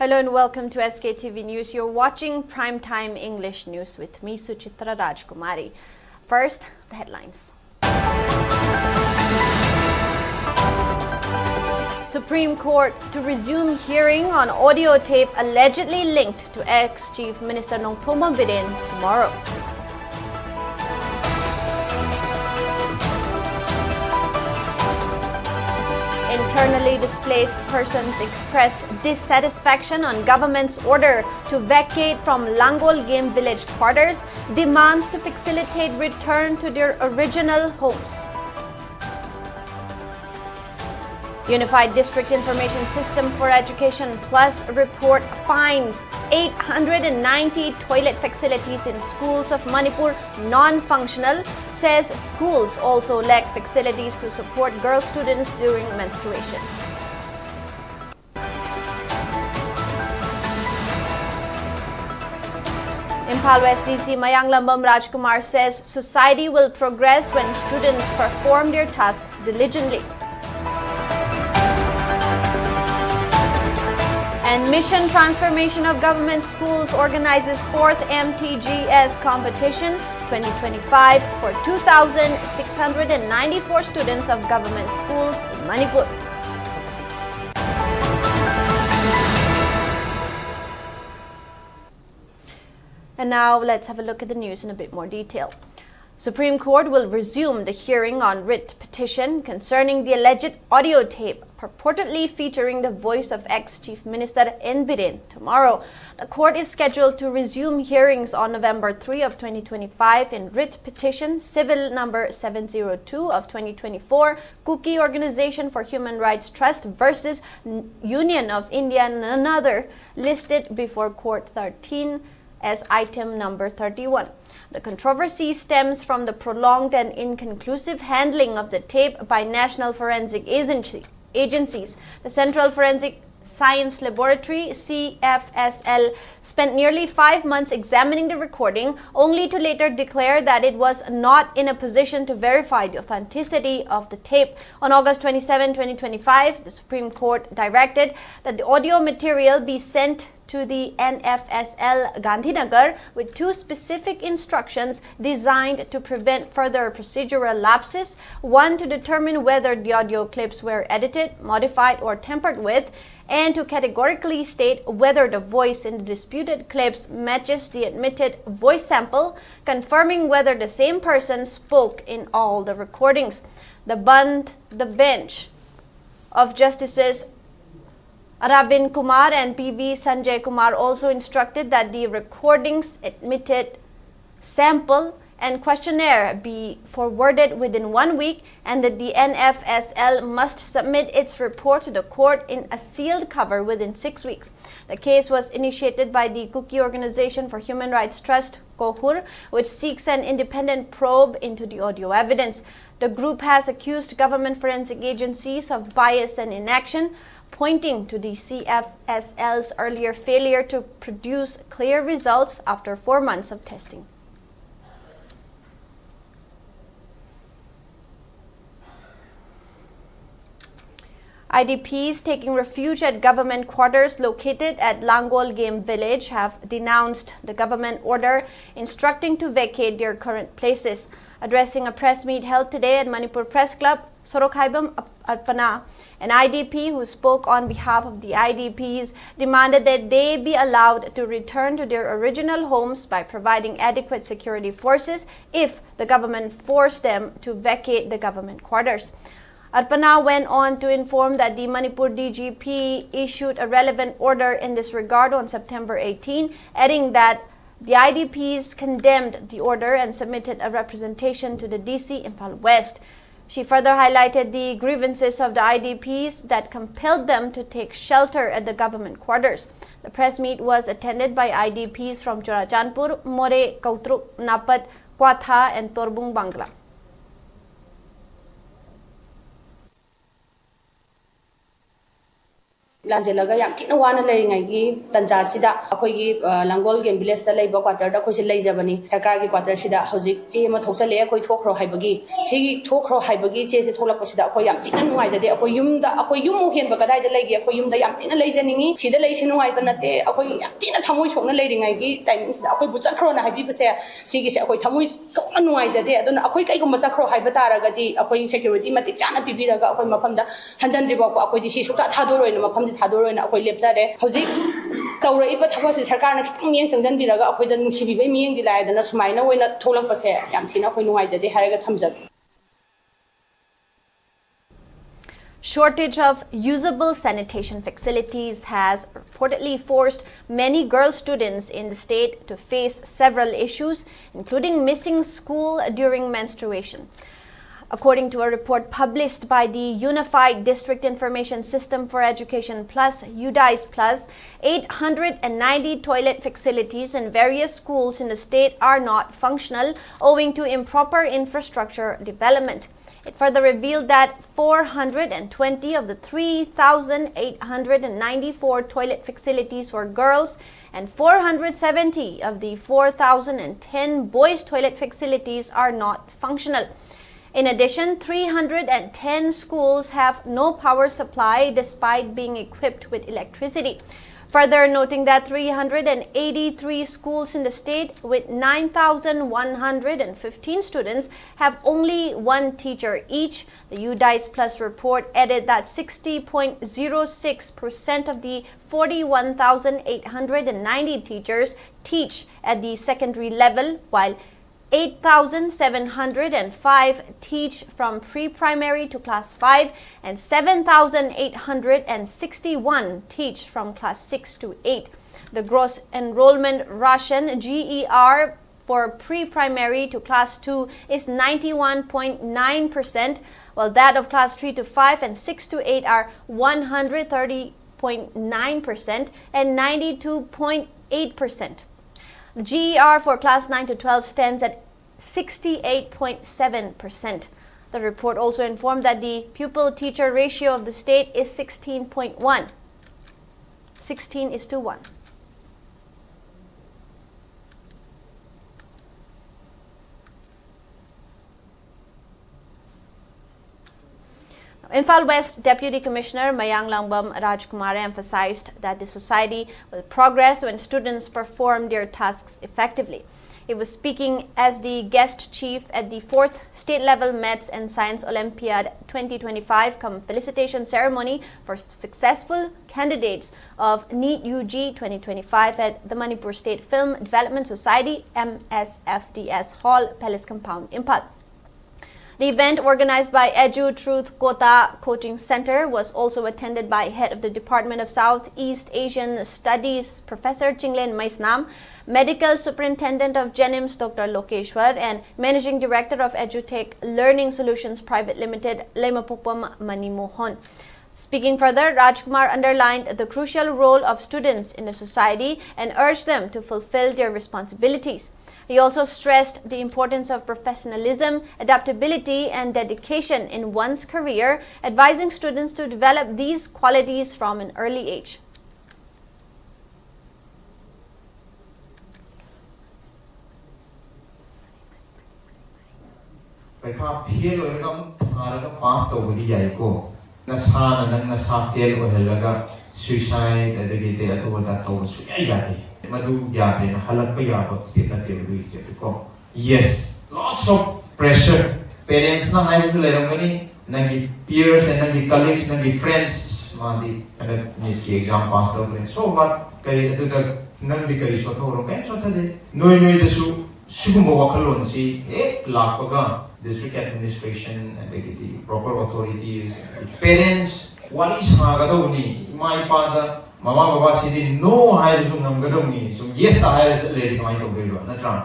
Hello and welcome to SKTV News. You're watching Primetime English News with me, SUCHITRA Rajkumari. First, the headlines. Supreme Court to resume hearing on audio tape allegedly linked to ex-Chief Minister Nongthoma Biren tomorrow. Internally displaced persons express dissatisfaction on government's order to vacate from Langol game village quarters, demands to facilitate return to their original homes. Unified District Information System for Education Plus report finds 890 toilet facilities in schools of Manipur non-functional, says schools also lack facilities to support girl students during menstruation. Imphal West DC Mayanglambam Rajkumar says society will progress when students perform their tasks diligently. And Mission Transformation of Government Schools organizes 4th MTGS competition 2025 for 2,694 students of government schools in Manipur. And now let's have a look at the news in a bit more detail. Supreme Court will resume the hearing on writ petition concerning the alleged audio tape purportedly featuring the voice of ex-Chief Minister N. Biren tomorrow. The court is scheduled to resume hearings on November 3 of 2025 in writ petition civil number 702 of 2024, Kuki Organization for Human Rights Trust versus Union of India and another, listed before Court 13 as item number 31. The controversy stems from the prolonged and inconclusive handling of the tape by national forensic agencies. The Central Forensic Science Laboratory, CFSL, spent nearly 5 months examining the recording, only to later declare that it was not in a position to verify the authenticity of the tape. On August 27, 2025, the Supreme Court directed that the audio material be sent to the NFSL Gandhinagar with 2 specific instructions designed to prevent further procedural lapses. One, to determine whether the audio clips were edited, modified, or tampered with, and to categorically state whether the voice in the disputed clips matches the admitted voice sample, confirming whether the same person spoke in all the recordings. The bench of Justices Arvind Kumar and PV Sanjay Kumar also instructed that the recordings, admitted sample, and questionnaire be forwarded within 1 week, and that the NFSL must submit its report to the court in a sealed cover within 6 weeks. The case was initiated by the Kuki Organization for Human Rights Trust, KOHUR, which seeks an independent probe into the audio evidence. The group has accused government forensic agencies of bias and inaction, pointing to the CFSL's earlier failure to produce clear results after 4 months of testing. IDPs taking refuge at government quarters located at Langol game village have denounced the government order instructing to vacate their current places. Addressing a press meet held today at Manipur Press Club, Sorokhaibam Arpana, an IDP who spoke on behalf of the IDPs, demanded that they be allowed to return to their original homes by providing adequate security forces if the government forced them to vacate the government quarters. Arpana went on to inform that the Manipur DGP issued a relevant order in this regard on September 18, adding that the IDPs condemned the order and submitted a representation to the DC Imphal West. She further highlighted the grievances of the IDPs that compelled them to take shelter at the government quarters. The press meet was attended by IDPs from Chorachandpur, More, Kautruk, Napat, Kwatha, and Torbung Bangla. ꯂꯥꯟꯖꯦꯜꯂꯒ ꯌꯥꯝ ꯊꯤꯅ ꯋꯥꯅ ꯂꯩꯔꯤꯉꯩꯒꯤ ꯇꯟꯖꯥꯁꯤꯗ ꯑꯩꯈꯣꯏꯒꯤ Langol game ꯚꯤꯂꯦꯖꯇ ꯂꯩꯕ ꯀ꯭ꯋꯥꯇꯔꯗ ꯑꯩꯈꯣꯏꯁꯦ ꯂꯩꯖꯕꯅꯤ ꯁꯔꯀꯥꯔꯒꯤ ꯀ꯭ꯋꯥꯇꯔꯁꯤꯗ ꯍꯧꯖꯤꯛ ꯆꯦ ꯑꯃ ꯊꯣꯛꯆꯜꯂꯛꯑꯦ ꯑꯩꯈꯣꯏ ꯊꯣꯛꯈ꯭ꯔꯣ ꯍꯥꯏꯕꯒꯤ ꯁꯤꯒꯤ ꯊꯣꯛꯈ꯭ꯔꯣ ꯍꯥꯏꯕꯒꯤ ꯆꯦꯁꯦ ꯊꯣꯛꯂꯛꯄꯁꯤꯗ ꯑꯩꯈꯣꯏ ꯌꯥꯝ ꯊꯤꯅ ꯅꯨꯡꯉꯥꯏꯖꯗꯦ ꯑꯩꯈꯣꯏ ꯌꯨꯝꯃꯨꯛ ꯍꯦꯟꯕ ꯀꯗꯥꯏꯗ ꯂꯩꯒꯦ ꯑꯩꯈꯣꯏ ꯌꯨꯝꯗ ꯌꯥꯝ ꯊꯤꯅ ꯂꯩꯖꯅꯤꯡꯉꯤ ꯁꯤꯗ ꯂꯩꯁꯦ ꯅꯨꯡꯉꯥꯏꯕ ꯅꯠꯇꯦ ꯑꯩꯈꯣꯏ ꯌꯥꯝ ꯊꯤꯅ ꯊꯃꯣꯏ ꯁꯣꯛꯅ ꯂꯩꯔꯤꯉꯩꯒꯤ ꯇꯥꯏꯃꯤꯡꯁꯤꯗ ꯑꯩꯈꯣꯏꯕꯨ ꯆꯠꯈ꯭ꯔꯣꯅ ꯍꯥꯏꯕꯤꯕꯁꯦ ꯁꯤꯒꯤꯁꯦ ꯑꯩꯈꯣꯏ ꯊꯃꯣꯏ ꯁꯣꯛꯅ ꯅꯨꯡꯉꯥꯏꯖꯗꯦ ꯑꯗꯨꯅ ꯑꯩꯈꯣꯏ ꯀꯩꯒꯨꯝꯕ ꯆꯠꯈ꯭ꯔꯣ ꯍꯥꯏꯕ ꯇꯥꯔꯒꯗꯤ ꯑꯩꯈꯣꯏ ꯁꯦꯀ꯭ꯌꯨꯔꯤꯇꯤ ꯃꯇꯤꯛ ꯆꯥꯅ ꯄꯤꯕꯤꯔꯒ ꯑꯩꯈꯣꯏ ꯃꯐꯝꯗ ꯍꯟꯖꯟꯗ꯭ꯔꯤꯐꯥꯎꯕ ꯑꯩꯈꯣꯏꯗꯤ ꯁꯤ ꯁꯨꯛꯊꯥ ꯊꯥꯗꯣꯔꯣꯏꯅ ꯃꯐꯝꯁꯤ ꯊꯥꯗꯣꯔꯣꯏꯅ ꯑꯩꯈꯣꯏ ꯂꯦꯞꯆꯔꯦ ꯍꯧꯖꯤꯛ ꯇꯧꯔꯛꯏꯕ ꯊꯕꯛꯁꯤ ꯁꯔꯀꯥꯔꯅ ꯈꯤꯇꯪ ꯃꯤꯠꯌꯦꯡ ꯆꯪꯁꯤꯟꯕꯤꯔꯒ ꯑꯩꯈꯣꯏꯗ ꯅꯨꯡꯁꯤꯕꯤꯕꯩ ꯃꯤꯠꯌꯦꯡꯗꯤ ꯂꯥꯛꯑꯦꯗꯅ ꯁꯨꯃꯥꯏꯅ ꯑꯣꯏꯅ ꯊꯣꯛꯂꯛꯄꯁꯦ ꯌꯥꯝ ꯊꯤꯅ ꯑꯩꯈꯣꯏ ꯅꯨꯡꯉꯥꯏꯖꯗꯦ ꯍꯥꯏꯔꯒ ꯊꯝꯖꯒꯦ Shortage of usable sanitation facilities has reportedly forced many girl students in the state to face several issues, including missing school during menstruation. According to a report published by the Unified District Information System for Education Plus, UDIS Plus, 890 toilet facilities in various schools in the state are not functional owing to improper infrastructure development. It further revealed that 420 of the 3,894 toilet facilities for girls and 470 of the 4,010 boys' toilet facilities are not functional. In addition, 310 schools have no power supply despite being equipped with electricity. Further noting that 383 schools in the state with 9,115 students have only one teacher each. The UDIS Plus report added that 60.06% of the 41,890 teachers teach at the secondary level, while 8,705 teach from pre-primary to class 5 and 7,861 teach from class 6 to 8. The gross enrollment ration GER for pre-primary to class 2 is 91.9%, while that of class 3 to 5 and 6 to 8 are 130.9% and 92.8%. The GER for class 9 to 12 stands at 68.7%. The report also informed that the pupil-teacher ratio of the state is 16.1. 16:1. Imphal West Deputy Commissioner Mayang Langbam Rajkumar emphasized that the society will progress when students perform their tasks effectively. He was speaking as the guest chief at the 4th State Level Maths and Science Olympiad 2025 cum felicitation ceremony for successful candidates of NEET UG 2025 at the Manipur State Film Development Society MSFDS Hall, Palace Compound, Imphal. The event, organized by Edu Truth Kota Coaching Center, was also attended by Head of the Department of Southeast Asian Studies, Professor Chinglin Maisnam, Medical Superintendent of Jenims, Dr. Lokeshwar, and Managing Director of EduTech Learning Solutions Private Limited, Lemapupam Manimohon. Speaking further, Rajkumar underlined the crucial role of students in the society and urged them to fulfill their responsibilities. He also stressed the importance of professionalism, adaptability, and dedication in one's career, advising students to develop these qualities from an early age. Yes, lots of pressure. Parents na ngayon sila lang nangi peers and nangi colleagues, nangi friends, mandi ni exam pass daw rin. So what kay ito da nangi kay so thoro kay so tade. Noy desu sigumo wakalon si lapaga district administration and the proper authorities. Parents what is magadaw ni mai pada Mama Baba sidi no hire sung namgadong ni so yes hire sa lady kamay to gelo na tran.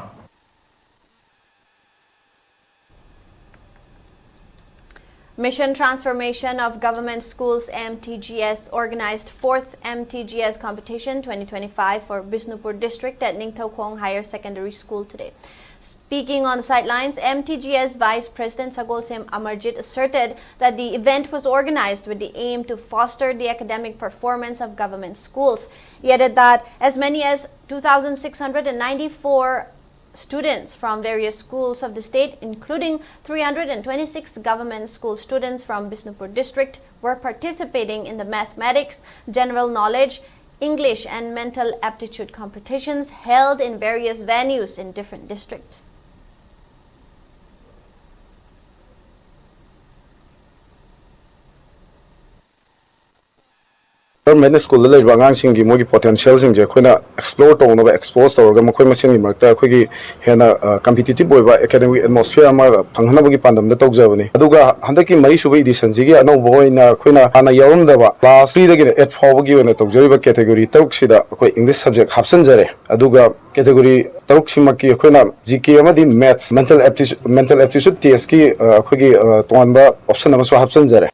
Mission Transformation of Government Schools MTGS organized 4th MTGS competition 2025 for Bisnupur district at Ningthaukhong Higher Secondary School today. Speaking on the sidelines, MTGS Vice President Sagolsem Amarjit asserted that the event was organized with the aim to foster the academic performance of government schools. He added that as many as 2,694 students from various schools of the state, including 326 government school students from Bishnupur district, were participating in the mathematics, general knowledge, English and mental aptitude competitions held in various venues in different districts. Government school le bangang sing gi mo gi potential sing je khoina explore to no expose to ga mo khoi masen gi marta khoi gi hena competitive boy ba academic atmosphere ma phanghana gi pandam da tawjabani aduga handaki mai subai edition ji gi ano boina khoina ana yarum da ba class 3 da gi 8 4 gi ona tawjaiba category taruk sida khoi english subject hapsan jare aduga category taruk simaki khoina gk amadi maths mental aptitude test ki khoi gi tonba option ama so hapsan jare.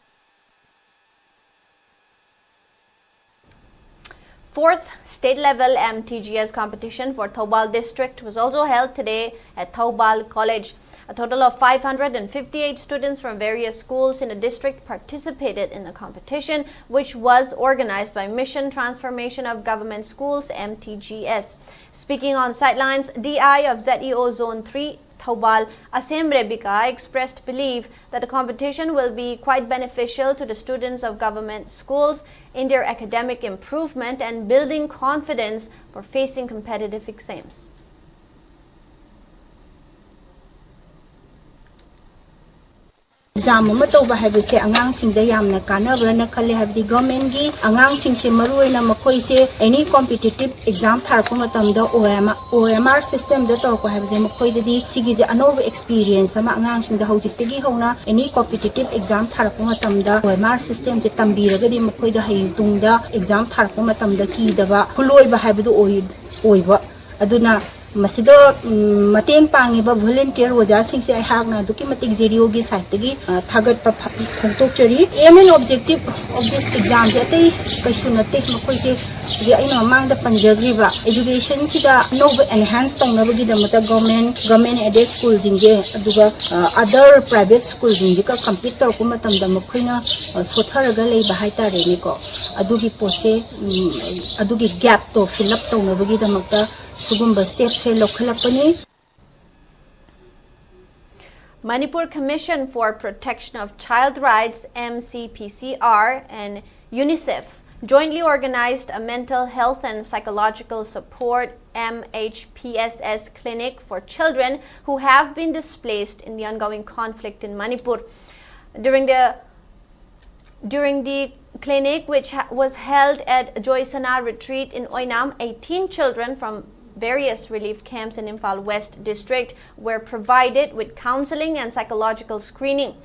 Fourth state-level MTGS competition for Thoubal district was also held today at Thoubal College. A total of 558 students from various schools in the district participated in the competition, which was organized by Mission Transformation of Government Schools MTGS. Speaking on sidelines, DI of ZEO Zone 3 Thoubal, Asem Rebika, expressed belief that the competition will be quite beneficial to the students of government schools in their academic improvement and building confidence for facing competitive exams. Exam ma tawba habise angang sing da yamna kanabra na khale habdi government gi angang sing che maruina makhoi se any competitive exam thar ko matam da OMR system da tor ko habise makhoi da di tigi je anova experience ama angang sing da hojik tegi hona any competitive exam thar ko matam da OMR system je tambira ga di makhoi da hayin tung da exam thar ko matam da ki da ba khuloi ba habdu oiba aduna Masido mateng pangi ba volunteer waja sing se hak na duki matik JDO gi site gi thagat pa phongtok chari aim and objective of this exam je tai kaishu na tek makoi se je aina mang da panjagri ba education sida no enhance tong na gi da mata government aided school jinge aduga other private school jinge ka complete tor ko matam da makoi na sothar ga lei ba hai ta re ni ko adugi pose adugi gap to fill up tong na gi da mata Manipur Commission for Protection of Child Rights MCPCR and UNICEF jointly organized a mental health and psychological support MHPSS clinic for children who have been displaced in the ongoing conflict in Manipur. During the clinic, which was held at Joysana Retreat in Oinam, 18 children from various relief camps in Imphal West District were provided with counseling and psychological screening.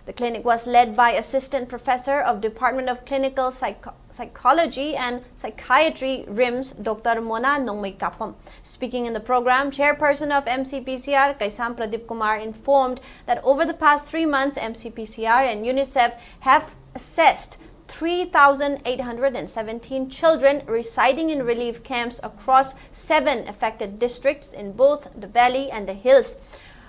The clinic was led by Assistant Professor of Department of Clinical Psychology and Psychiatry, RIMS, Dr. Mona Nongmay Kapam. Speaking in the program, Chairperson of MCPCR, Kaisam Pradip Kumar, informed that over the past 3 months, MCPCR and UNICEF have assessed 3,817 children residing in relief camps across 7 affected districts in both the valley and the hills.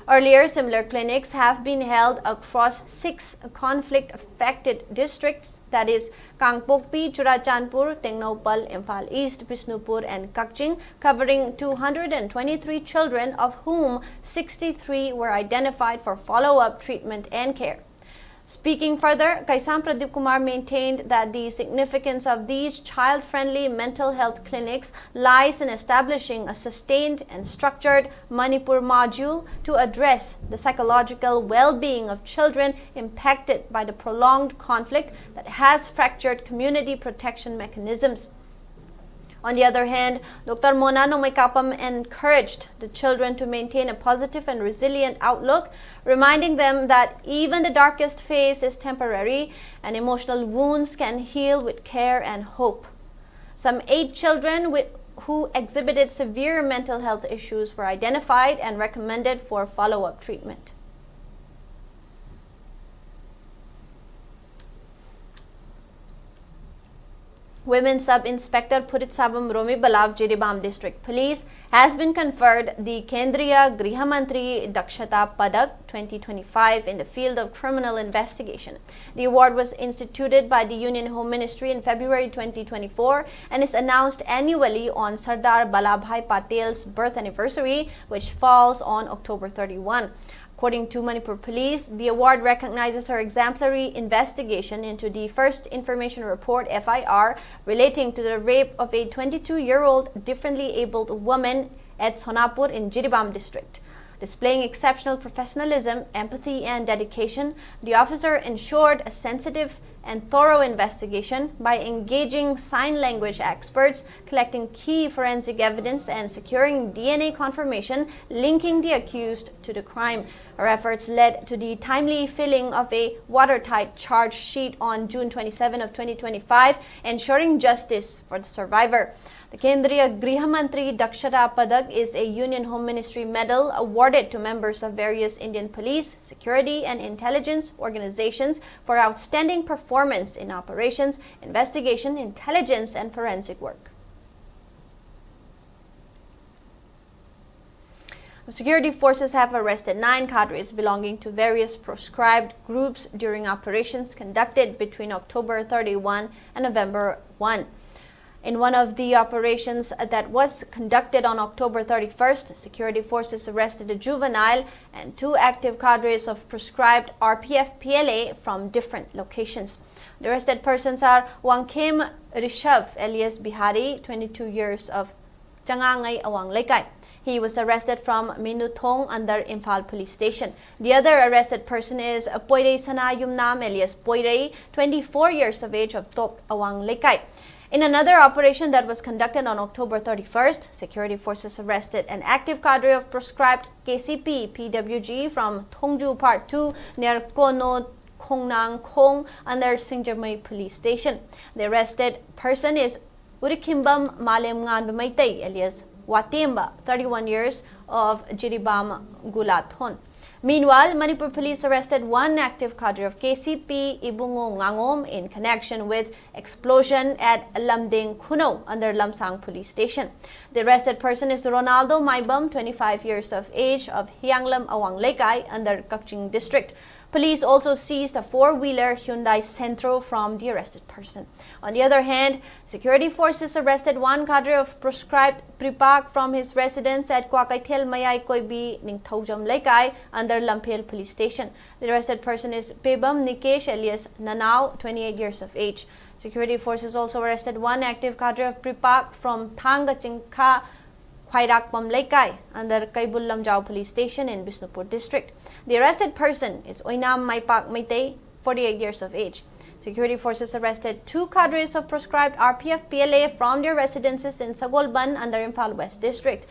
Earlier, similar clinics have been held across 6 conflict-affected districts, that is, Kangpokpi, Churachandpur, Tengnopal, Imphal East, Bishnupur, and Kakching, covering 223 children, of whom 63 were identified for follow-up treatment and care. Speaking further, Kaisam Pradip Kumar maintained that the significance of these child-friendly mental health clinics lies in establishing a sustained and structured Manipur module to address the psychological well-being of children impacted by the prolonged conflict that has fractured community protection mechanisms. On the other hand, Dr. Mona Nongmay Kapam encouraged the children to maintain a positive and resilient outlook, reminding them that even the darkest phase is temporary and emotional wounds can heal with care and hope. Some 8 children who exhibited severe mental health issues were identified and recommended for follow-up treatment. Women Sub-Inspector Puritsabam Romi Balav Jiribam District Police has been conferred the Kendriya Griha Mantri Dakshata Padak 2025 in the field of criminal investigation. The award was instituted by the Union Home Ministry in February 2024 and is announced annually on Sardar Vallabhbhai Patel's birth anniversary, which falls on October 31. According to Manipur Police, the award recognizes her exemplary investigation into the first information report (FIR) relating to the rape of a 22-year-old differently abled woman at Sonapur in Jiribam district. Displaying exceptional professionalism, empathy, and dedication, the officer ensured a sensitive and thorough investigation by engaging sign language experts, collecting key forensic evidence, and securing DNA confirmation linking the accused to the crime. Her efforts led to the timely filling of a watertight charge sheet on June 27 of 2025, ensuring justice for the survivor. The Kendriya Griha Mantri Dakshata Padak is a Union Home Ministry medal awarded to members of various Indian police, security, and intelligence organizations for outstanding performance in operations, investigation, intelligence, and forensic work. Security forces have arrested 9 cadres belonging to various proscribed groups during operations conducted between October 31 and November 1. In one of the operations that was conducted on October 31st, security forces arrested a juvenile and 2 active cadres of proscribed RPF-PLA from different locations. The arrested persons are Wangkem Rishav alias Bihari, 22 years of Changangay, Awang Laikai. He was arrested from Minutong under Imphal police station. The other arrested person is Poirei Sana Yumnam alias Poirei, 24 years of age of Top, Awang Laikai. In another operation that was conducted on October 31st, security forces arrested an active cadre of proscribed KCP PWG from Thongju Part 2 near Kono Khongnang Khong under Singjarmai police station. The arrested person is Urikimbam Malem Ngan Bamaitay alias Watemba, 31 years of Jiribam Gulathon. Meanwhile, Manipur police arrested 1 active cadre of KCP Ibungo Ngangom in connection with explosion at Lamding Kuno under Lamsang police station. The arrested person is Ronaldo Maibam, 25 years of age of Hyanglam Awang Laikai under Kakching district. Police also seized a 4-wheeler Hyundai Centro from the arrested person. On the other hand, security forces arrested 1 cadre of proscribed Pripak from his residence at Kwakaitel Mayai Koibi Ningthaujam Laikai under Lampel police station. The arrested person is Pebam Nikesh alias Nanao, 28 years of age. Security forces also arrested 1 active cadre of Pripak from Thangachingka Khairakpam Laikai under Kaibul Lamjao police station in Bisnupur district. The arrested person is Oinam Maipak Maitay, 48 years of age. Security forces arrested 2 cadres of proscribed RPF-PLA from their residences in Sagolban under Imphal West district.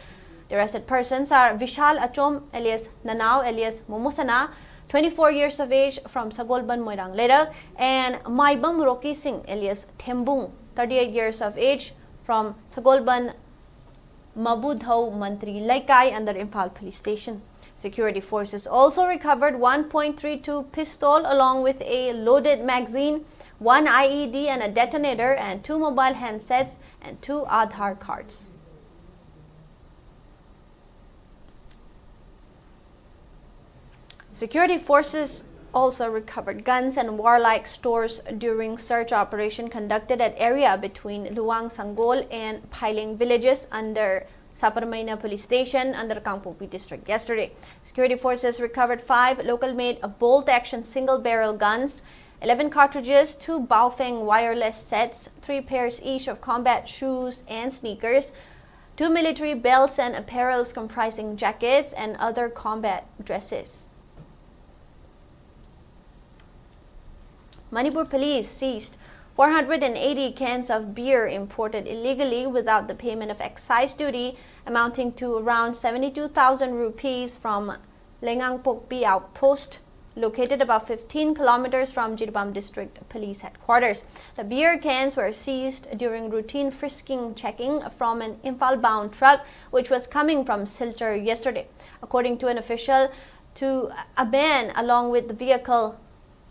The arrested persons are Vishal Achom alias Nanao alias Momosana, 24 years of age from Sagolban Moirang Leda, and Maibam Roki Singh alias Thembung, 38 years of age from Sagolban Mabudhau Mantri Laikai under Imphal police station. Security forces also recovered 1.32 pistol along with a loaded magazine, 1 IED and a detonator, and 2 mobile handsets and 2 Aadhaar cards. Security forces also recovered guns and warlike stores during search operation conducted at area between Luang Sanggol and Pailing villages under Saparmaina police station under Kangpopi district yesterday. Security forces recovered 5 local-made bolt-action single-barrel guns, 11 cartridges, 2 Baofeng wireless sets, 3 pairs each of combat shoes and sneakers, 2 military belts and apparels comprising jackets and other combat dresses. Manipur police seized 480 cans of beer imported illegally without the payment of excise duty, amounting to around 72,000 rupees from Lengangpokpi outpost, located about 15 kilometers from Jiribam district police headquarters. The beer cans were seized during routine frisking checking from an Imphal-bound truck which was coming from Silchar yesterday. According to an official, a man along with the vehicle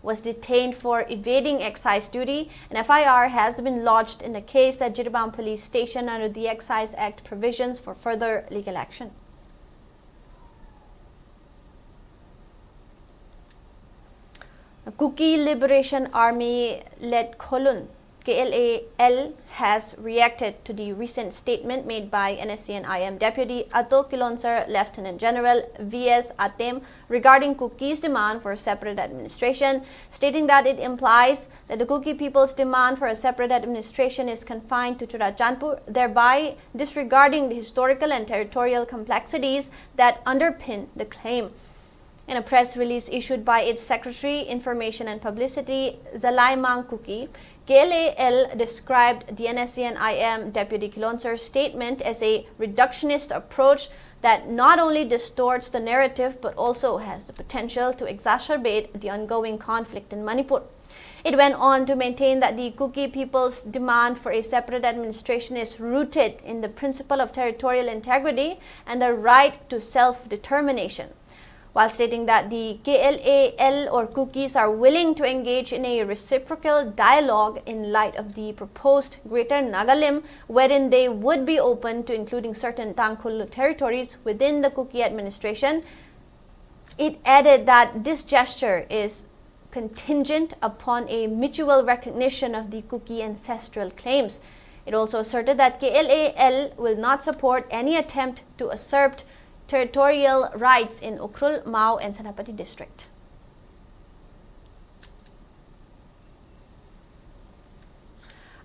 was detained for evading excise duty. An FIR has been lodged in the case at Jiribam Police Station under the Excise Act provisions for further legal action. The Kuki Liberation Army-led Kholun KLAL has reacted to the recent statement made by NSCN-IM Deputy Ato Kilonsar Lieutenant General V.S. Atem regarding Kuki's demand for a separate administration, stating that it implies that the Kuki people's demand for a separate administration is confined to Churachandpur, thereby disregarding the historical and territorial complexities that underpin the claim. In a press release issued by its Secretary, Information and Publicity, Zalaimang Kuki, KLAL described the NSCN-IM Deputy Kilonsar's statement as a reductionist approach that not only distorts the narrative but also has the potential to exacerbate the ongoing conflict in Manipur. It went on to maintain that the Kuki people's demand for a separate administration is rooted in the principle of territorial integrity and the right to self-determination, while stating that the KLAL or Kukis are willing to engage in a reciprocal dialogue in light of the proposed Greater Nagalim, wherein they would be open to including certain Tangkhul territories within the Kuki administration. It added that this gesture is contingent upon a mutual recognition of the Kuki ancestral claims. It also asserted that KLAL will not support any attempt to usurp territorial rights in Ukhrul, Mao and Senapati district.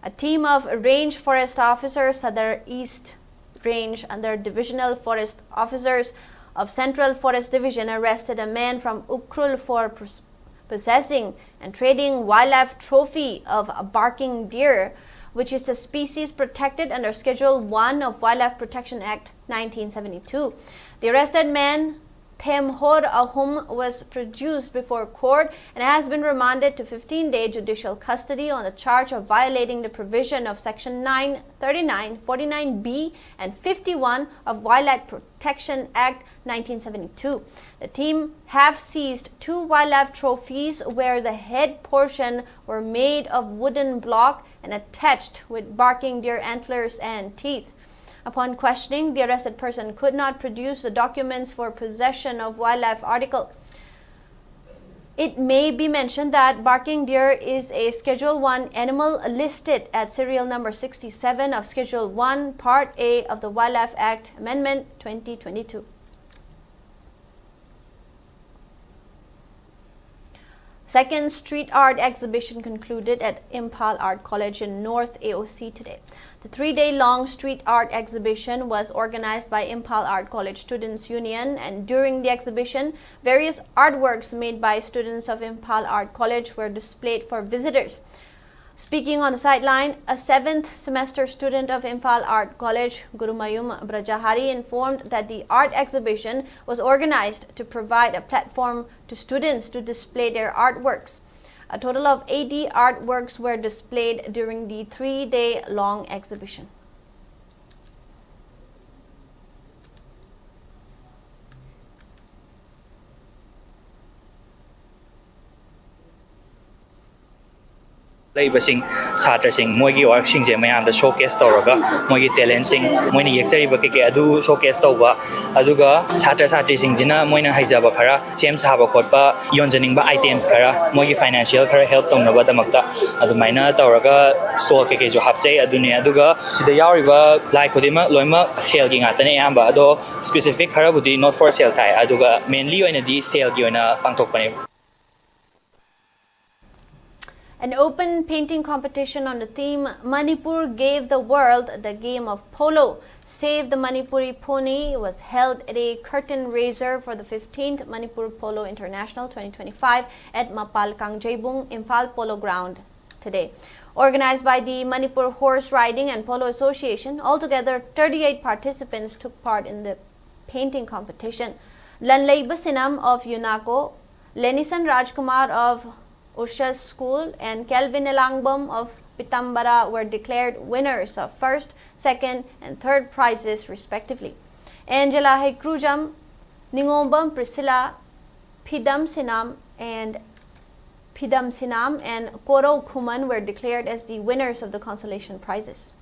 A team of Range Forest Officers, Sadar East Range under Divisional Forest Officers of Central Forest Division arrested a man from Ukhrul for possessing and trading wildlife trophy of a barking deer, which is a species protected under Schedule 1 of Wildlife Protection Act 1972. The arrested man, Themhor Ahum, was produced before court and has been remanded to 15-day judicial custody on the charge of violating the provision of Section 9, 39, 49B and 51 of Wildlife Protection Act 1972. The team have seized 2 wildlife trophies where the head portion were made of wooden block and attached with barking deer antlers and teeth. Upon questioning, the arrested person could not produce the documents for possession of wildlife article. It may be mentioned that barking deer is a Schedule 1 animal listed at serial number 67 of Schedule 1, Part A of the Wildlife Act Amendment 2022. Second street art exhibition concluded at Imphal Art College in North AOC today. The 3-day-long street art exhibition was organized by Imphal Art College Students Union, and during the exhibition, various artworks made by students of Imphal Art College were displayed for visitors. Speaking on the sideline, a 7th semester student of Imphal Art College, Gurumayum Brajahari, informed that the art exhibition was organized to provide a platform to students to display their artworks. A total of 80 artworks were displayed during the 3-day-long exhibition. Laibasing Satrasing, Mogi or Xing Mayam, the showcase Toraga, Mogi Telensing, Moni Yaxari Adu showcase Tova, Aduga, Satri Singzina, Moina Hizabakara, Same Sabakotpa, Yonzaning items Kara, Mogi financial Kara help on Navadamakta, Adumina Toraga, Store Keke Hapse, Adunia Aduga, Sidayariva, Lai Kodima, Loima, Sailing at an Amba, Ado, specific Karabudi, not for sale tie, Aduga, mainly in a D sale Giona Pantopane. An open painting competition on the theme Manipur Gave the World the Game of Polo, Save the Manipuri Pony was held at a curtain raiser for the 15th Manipur Polo International 2025 at Mapal Kangjaybung, Imphal Polo Ground today. Organized by the Manipur Horse Riding and Polo Association, altogether 38 participants took part in the painting competition. Lanlay Basinam of UNACO, Lenisan Rajkumar of Usha's School and Kelvin Elangbom of Pitambara were declared winners of first, second, and third prizes respectively. Angela Hekrujam, Ningombam Priscilla, Pidam Sinam, and Phidam Sinam and Koro Khuman were declared as the winners of the consolation prizes.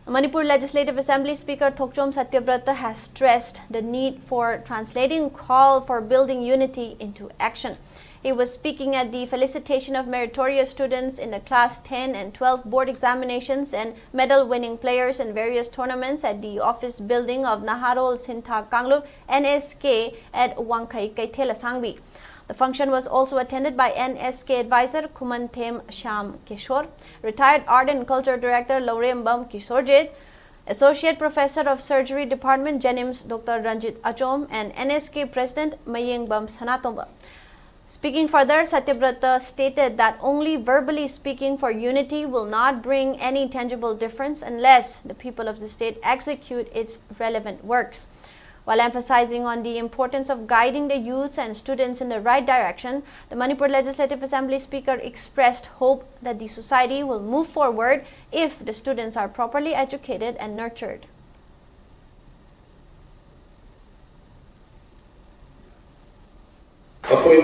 Manipur Legislative Assembly Speaker Thokchom Satyabrata has stressed the need for translating call for building unity into action. He was speaking at the felicitation of meritorious students in the Class 10 and 12 board examinations and medal-winning players in various tournaments at the office building of Naharol Sintha Kanglup NSK at Wangkai Kaithela Sangbi. The function was also attended by NSK advisor Kumanthem Sham Kishore, retired Art and Culture Director Laurembam Kisorjit, Associate Professor of Surgery Department Jenims Dr. Ranjit Achom, and NSK President Mayengbam Sanatomba. Speaking further, Satyabrata stated that only verbally speaking for unity will not bring any tangible difference unless the people of the state execute its relevant works. While emphasizing on the importance of guiding the youths and students in the right direction, the Manipur Legislative Assembly Speaker expressed hope that the society will move forward if the students are properly educated and nurtured. Apun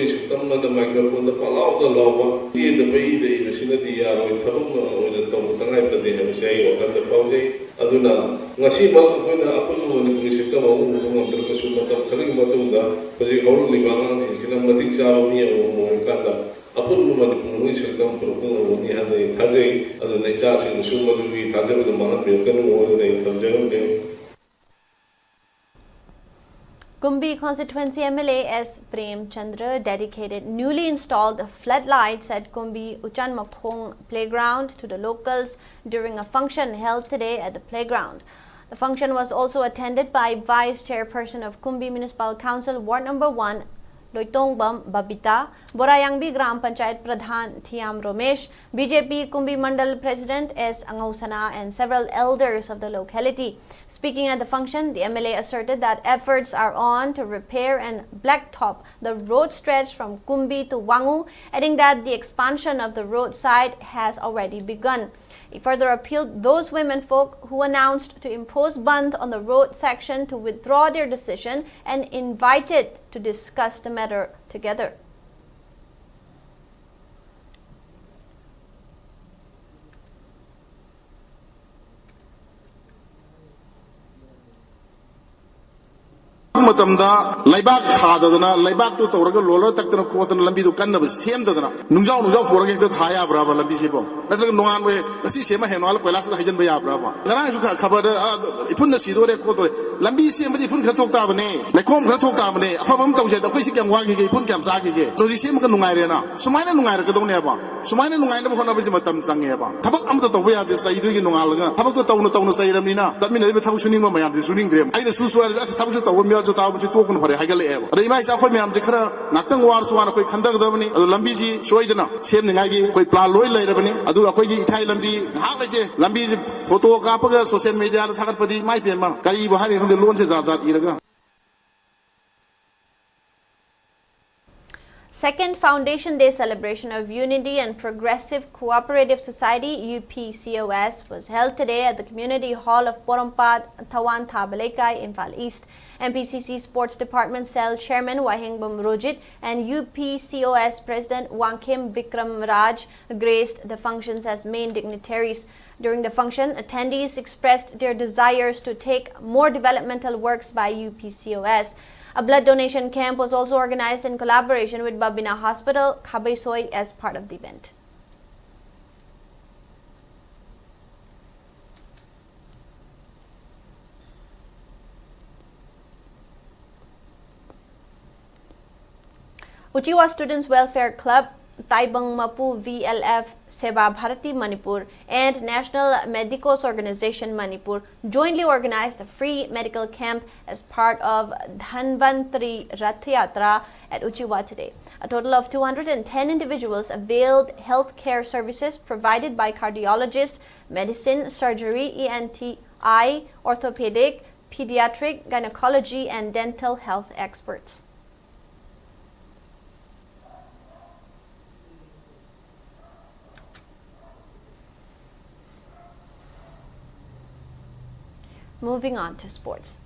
sektam na microphone da palau da lawa ti da bai da vicinity ya ro thabuk na o da to tangai ta de ha sai o kan da pauje aduna ngasi ma apun ni sektam o ngam da ka su ta khali ma tu da paji hol ni ba ngang sin sina matik sa ro ni o mo kan da apun ma ni sektam pro ko ni ha nei thajai aduna cha sin su ma du wi thajai da ma be kan o da thajai de Kumbi constituency MLA S. Prem Chandra dedicated newly installed floodlights at Kumbi Uchan Makhong playground to the locals during a function held today at the playground. The function was also attended by Vice Chairperson of Kumbi Municipal Council Ward Number 1, Loitongbam Babita, Borayangbi Gram Panchayat Pradhan Thiam Romesh, BJP Kumbi Mandal President S. Angausana, and several elders of the locality. Speaking at the function, the MLA asserted that efforts are on to repair and blacktop the road stretch from Kumbi to Wangu, adding that the expansion of the roadside has already begun. He further appealed those women folk who announced to impose band on the road section to withdraw their decision and invited to discuss the matter together. matamda laibak thadadana laibak to tawraga lolar taktana khotana lambi du kannaba semdadana nungjau poraga ekta thaya braba lambi sebo natraga nongan we asi sema henwal koilas la hajan baya braba ngarang ju khabar ipunna sidore khotore lambi semadi ipun khatok ta bane lekom khatok ta bane apabam tawje da khoi sikyam wagi ge ipun kyam sa ge loji sem ka nungai rena sumaina nungai ra kadone ba sumaina nungai na khona bisi matam sange ba thabak amta tawba ya de sai du gi nungal ga thabak to tawna sai ramnina dadmina be thabak suning ma mayam de suning drem aina su su as thabak su tawba mi taw ji to kun phare hagal e ba mai sa khoi myam ji khara naktang war suwana khoi khandag da bani adu lambi ji soidana sem ningai gi khoi plan loi lai ra bani adu khoi gi ithai lambi ha la je lambi ji photo ka pa social media da thagat padi mai pen ma kari ba hari khonde lon se za za iraga. Second Foundation Day celebration of Unity and Progressive Cooperative Society UPCOS was held today at the Community Hall of Porompat, Tawan Thabalekai, Imphal East. MPCC Sports Department Cell Chairman Wahengbam Rojit and UPCOS President Wangkim Vikram Raj graced the functions as main dignitaries. During the function, attendees expressed their desires to take more developmental works by UPCOS. A blood donation camp was also organized in collaboration with Babina Hospital, Khabaisoi, as part of the event. Uchiwa Students Welfare Club, Taibang Mapu VLF, Seva Bharati Manipur, and National Medicos Organization Manipur jointly organized a free medical camp as part of Dhanvantri Rath Yatra at Uchiwa today. A total of 210 individuals availed health care services provided by cardiologists, medicine, surgery, ENT, eye, orthopedic, pediatric, gynecology, and dental health experts. Moving on to sports.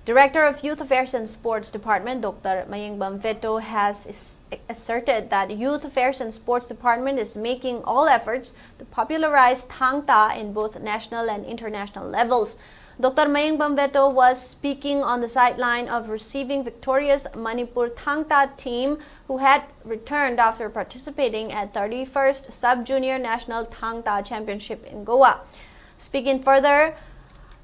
Director of Youth Affairs and Sports Department, Dr. Mayengbam Veto, has asserted that Youth Affairs and Sports Department is making all efforts to popularize Thang Ta in both national and international levels. Dr. Mayengbam Veto was speaking on the sideline of receiving victorious Manipur Thang Ta team who had returned after participating at 31st Sub-Junior National Thang Ta Championship in Goa. Speaking further,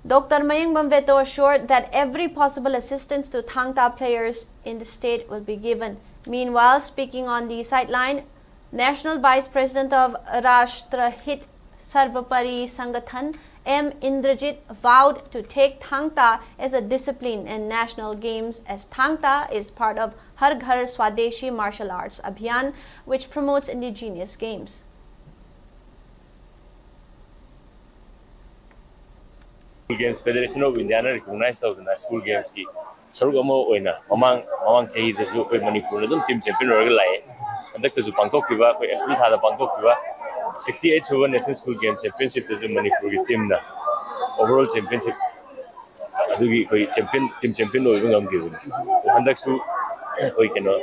Dr. Mayengbam Veto assured that every possible assistance to Thang Ta players in the state will be given. Meanwhile, speaking on the sideline, National Vice President of Rashtrahit Sarvapari Sangathan, M. Indrajit, vowed to take Thang Ta as a discipline in national games, as Thang Ta is part of Har Ghar Swadeshi Martial Arts Abhiyan, which promotes indigenous games. School Games Federation of India recognized the school games ki sarugamo oina amang chahi desu koi Manipur na dum team champion orga lai andak tesu pangtok kiba koi April thada pangtok kiba 68th over national school games championship tesu Manipur ki team na overall championship adugi koi team champion oiba ngam gi andak su koi keno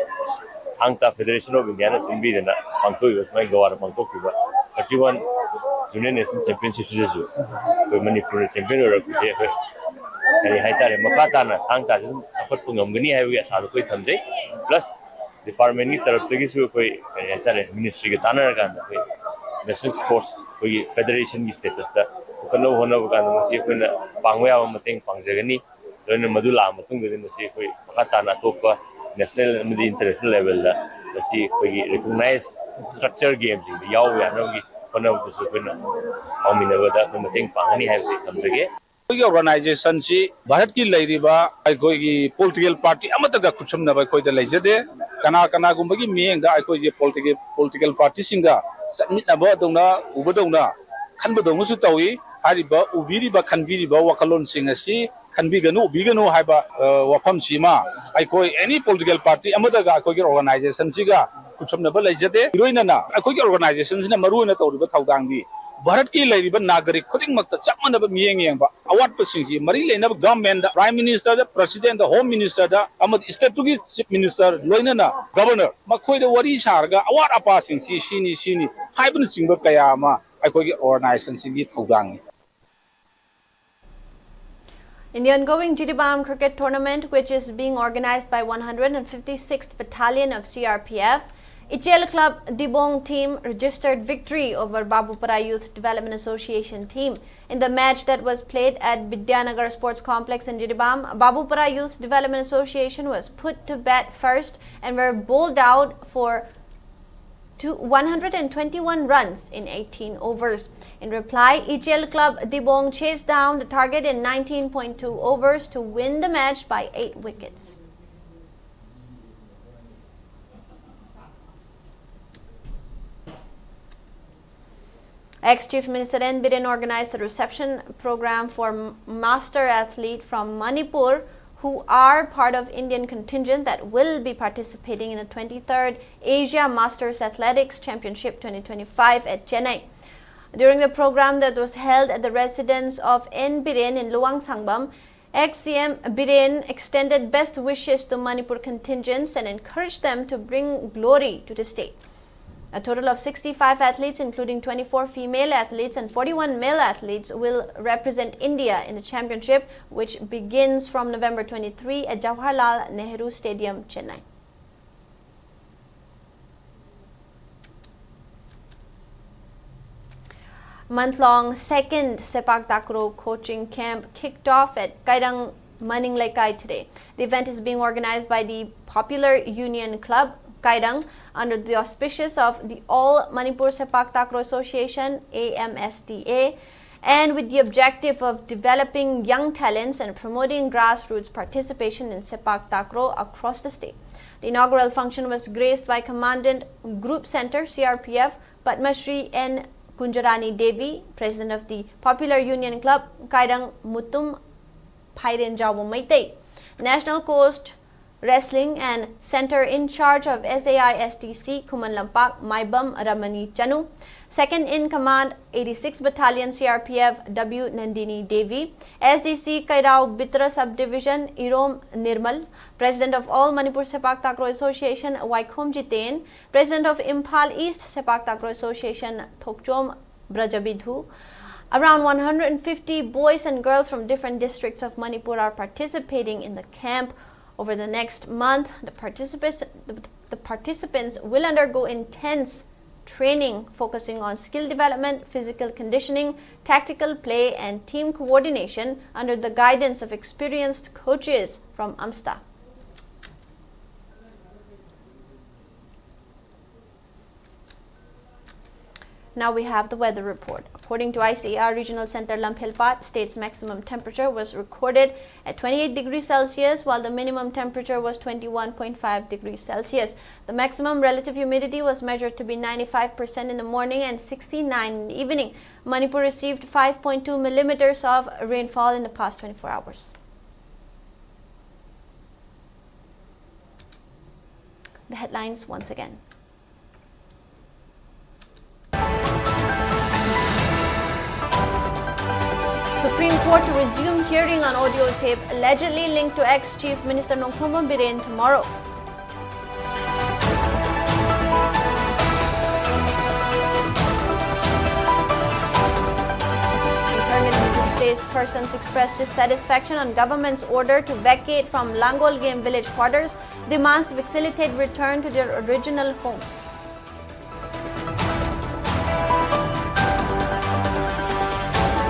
Thang Ta Federation of India na simbi dena pangtok was mai Goa pangtok kiba 31 Junior National Championship jesu koi Manipur champion orga kise kari haitare makata na Thang Ta jum support pungam gani hai wi asa koi thamjai plus department ni taraf tagi su koi kari haitare ministry ke tanar ka koi national sports koi federation ki status ta kano hona ba kan masi koi na pangwa ya mateng pangjagani loina madula matung de masi koi makata na topa national and international level la masi koi recognize structure games in yaw ya no gi kona su koi na amina ba da mateng pangani hai se thamjage organization si Bharat ki lairiba aikoi gi political party amataga kuchumna ba koi da laijade kana gumba gi mieng da aikoi je political party singa submit na ba dongna ubadongna khanba dongnu su tawi hariba ubiri ba khanbiri ba wakalon singa si khanbiganu ubiganu haiba wafam sima aikoi any political party amataga aikoi gi organization siga kuchumna ba laijade iroina na aikoi gi organization sina maru na tawriba thawdang di Bharat ki lairiba nagarik khuding makta chapmana ba miyeng ba award pa singji mari leina ba government da prime minister da president da home minister da amad state ki chief minister loina na governor makhoi da wari sarga award apa singji sini haibun singba kaya ma aikoi gi organization singi thawdang. In the ongoing GDBAM cricket tournament, which is being organized by 156th Battalion of CRPF, ICHL Club Dibong team registered victory over Babupara Youth Development Association team. In the match that was played at Vidyanagar Sports Complex in Jiribam, Babupara Youth Development Association was put to bat first and were bowled out for 121 runs in 18 overs. In reply, ICHL Club Dibong chased down the target in 19.2 overs to win the match by 8 wickets. Ex-Chief Minister N. Biren organized a reception program for master athlete from Manipur who are part of Indian contingent that will be participating in the 23rd Asia Masters Athletics Championship 2025 at Chennai. During the program that was held at the residence of N. Biren in Luang Sangbam, ex-CM Biren extended best wishes to Manipur contingents and encouraged them to bring glory to the state. A total of 65 athletes, including 24 female athletes and 41 male athletes, will represent India in the championship, which begins from November 23 at Jawaharlal Nehru Stadium, Chennai. Month-long second Sepak takraw coaching camp kicked off at Kairang Maninglaikai today. The event is being organized by the Popular Union Club, Kairang, under the auspices of the All Manipur Sepak Takraw Association AMSTA, and with the objective of developing young talents and promoting grassroots participation in Sepak Takraw across the state. The inaugural function was graced by Commandant Group Center CRPF Padmashri N. Kunjarani Devi, President of the Popular Union Club, Kairang Mutum Phairenjawo Maitei, National Coast Wrestling and Center in charge of SAI STC Kuman Lampak Maibam Ramani Chanu, Second in Command 86 Battalion CRPF W Nandini Devi, SDC Kairao Bitra Subdivision Irom Nirmal, President of All Manipur Sepak Takraw Association Waikhom Jiten, President of Imphal East Sepak Takraw Association Thokchom Brajabidhu. Around 150 boys and girls from different districts of Manipur are participating in the camp. Over the next month, the participants will undergo intense training focusing on skill development, physical conditioning, tactical play, and team coordination under the guidance of experienced coaches from AMSTA. Now we have the weather report. According to ICAR Regional Center Lamphilpat, state's maximum temperature was recorded at 28 degrees Celsius, while the minimum temperature was 21.5 degrees Celsius. The maximum relative humidity was measured to be 95% in the morning and 69% in the evening. Manipur received 5.2 millimeters of rainfall in the past 24 hours. The headlines once again. Supreme Court to resume hearing on audio tape allegedly linked to ex-Chief Minister Nongthomba Biren tomorrow. Internally displaced persons expressed dissatisfaction on government's order to vacate from Langol game village quarters, demands to facilitate return to their original homes.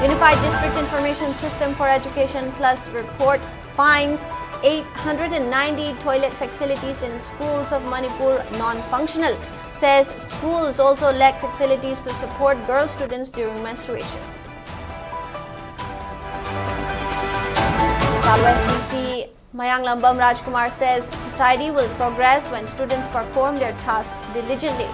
Unified District Information System for Education Plus report finds 890 toilet facilities in schools of Manipur non-functional. Says schools also lack facilities to support girl students during menstruation. Polo SDC Mayang Lambam Rajkumar says society will progress when students perform their tasks diligently.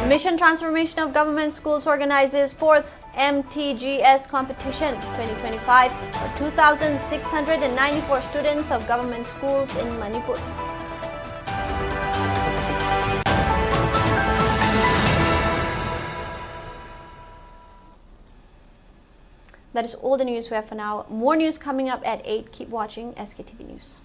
Mission Transformation of Government Schools organizes 4th MTGS competition 2025 for 2,694 students of government schools in Manipur. That is all the news we have for now. More news coming up at 8. Keep watching SKTV News.